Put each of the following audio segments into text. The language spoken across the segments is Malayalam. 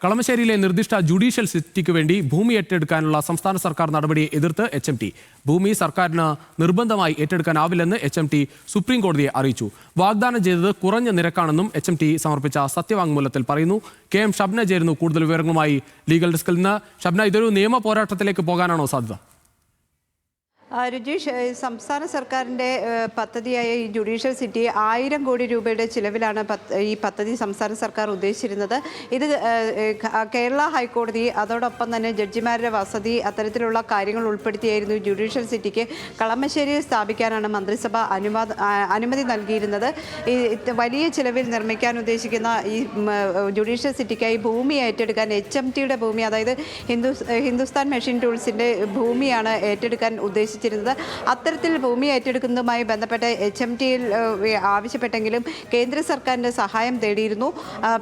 കളമശ്ശേരിയിലെ നിർദ്ദിഷ്ട ജുഡീഷ്യൽ സിറ്റിക്ക് വേണ്ടി ഭൂമി ഏറ്റെടുക്കാനുള്ള സംസ്ഥാന സർക്കാർ നടപടിയെ എതിർത്ത് HMT. ഭൂമി സർക്കാരിന് നിർബന്ധമായി ഏറ്റെടുക്കാനാവില്ലെന്ന് HMT സുപ്രീം കോടതിയെ അറിയിച്ചു. വാഗ്ദാനം ചെയ്തത് കുറഞ്ഞ നിരക്കാണെന്നും HMT സമർപ്പിച്ച സത്യവാങ്മൂലത്തിൽ പറയുന്നു. KM ഷബ്ന ചേരുന്നു കൂടുതൽ വിവരങ്ങളുമായി ലീഗൽ ഡെസ്കിൽ നിന്ന്. ഷബ്ന, ഇതൊരു നിയമ പോരാട്ടത്തിലേക്ക് പോകാനാണോ സാധ്യത? രജീഷ്, സംസ്ഥാന സർക്കാരിൻ്റെ പദ്ധതിയായ ഈ ജുഡീഷ്യൽ സിറ്റി 1000 കോടി രൂപയുടെ ചിലവിലാണ് ഈ പദ്ധതി സംസ്ഥാന സർക്കാർ ഉദ്ദേശിച്ചിരുന്നത്. ഇത് കേരള ഹൈക്കോടതി അതോടൊപ്പം തന്നെ ജഡ്ജിമാരുടെ വസതി അത്തരത്തിലുള്ള കാര്യങ്ങൾ ഉൾപ്പെടുത്തിയായിരുന്നു ജുഡീഷ്യൽ സിറ്റിക്ക് കളമശ്ശേരിയിൽ സ്ഥാപിക്കാനാണ് മന്ത്രിസഭ അനുമതി നൽകിയിരുന്നത്. ഈ വലിയ ചിലവിൽ നിർമ്മിക്കാൻ ഉദ്ദേശിക്കുന്ന ഈ ജുഡീഷ്യൽ സിറ്റിക്കായി ഭൂമി ഏറ്റെടുക്കാൻ HMTയുടെ ഭൂമി, അതായത് ഹിന്ദുസ്ഥാൻ മെഷീൻ ടൂൾസിൻ്റെ ഭൂമിയാണ് ഏറ്റെടുക്കാൻ ഉദ്ദേശിച്ചത്. അത്തരത്തിൽ ഭൂമി ഏറ്റെടുക്കുന്നതുമായി ബന്ധപ്പെട്ട് HMTയിൽ ആവശ്യപ്പെട്ടെങ്കിലും കേന്ദ്ര സർക്കാരിൻ്റെ സഹായം തേടിയിരുന്നു.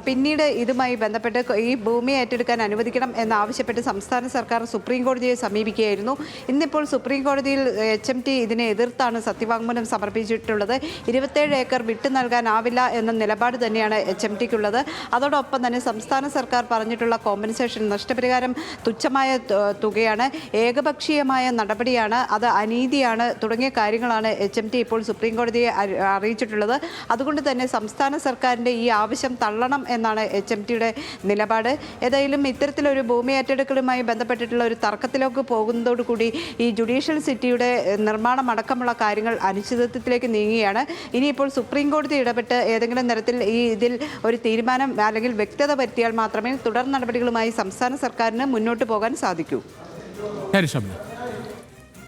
പിന്നീട് ഇതുമായി ബന്ധപ്പെട്ട് ഈ ഭൂമി ഏറ്റെടുക്കാൻ അനുവദിക്കണം എന്നാവശ്യപ്പെട്ട് സംസ്ഥാന സർക്കാർ സുപ്രീം കോടതിയെ സമീപിക്കുകയായിരുന്നു. ഇന്നിപ്പോൾ സുപ്രീം കോടതിയിൽ HMT ഇതിനെ എതിർത്താണ് സത്യവാങ്മൂലം സമർപ്പിച്ചിട്ടുള്ളത്. 27 ഏക്കർ വിട്ടു നൽകാനാവില്ല എന്ന നിലപാട് തന്നെയാണ് HMTക്കുള്ളത്. അതോടൊപ്പം തന്നെ സംസ്ഥാന സർക്കാർ പറഞ്ഞിട്ടുള്ള കോമ്പൻസേഷൻ, നഷ്ടപരിഹാരം തുച്ഛമായ തുകയാണ്, ഏകപക്ഷീയമായ നടപടിയാണ്, അത് അനീതിയാണ് തുടങ്ങിയ കാര്യങ്ങളാണ് HMT ഇപ്പോൾ സുപ്രീം കോടതിയെ അറിയിച്ചിട്ടുള്ളത്. അതുകൊണ്ട് തന്നെ സംസ്ഥാന സർക്കാരിൻ്റെ ഈ ആവശ്യം തള്ളണം എന്നാണ് HMTയുടെ നിലപാട്. ഏതായാലും ഇത്തരത്തിലൊരു ഭൂമി ഏറ്റെടുക്കലുമായി ബന്ധപ്പെട്ടിട്ടുള്ള ഒരു തർക്കത്തിലേക്ക് പോകുന്നതോടുകൂടി ഈ ജുഡീഷ്യൽ സിറ്റിയുടെ നിർമ്മാണം അടക്കമുള്ള കാര്യങ്ങൾ അനിശ്ചിതത്വത്തിലേക്ക് നീങ്ങുകയാണ്. ഇനിയിപ്പോൾ സുപ്രീം കോടതി ഇടപെട്ട് ഏതെങ്കിലും തരത്തിൽ ഇതിൽ ഒരു തീരുമാനം അല്ലെങ്കിൽ വ്യക്തത വരുത്തിയാൽ മാത്രമേ തുടർ നടപടികളുമായി സംസ്ഥാന സർക്കാരിന് മുന്നോട്ട് പോകാൻ സാധിക്കൂ.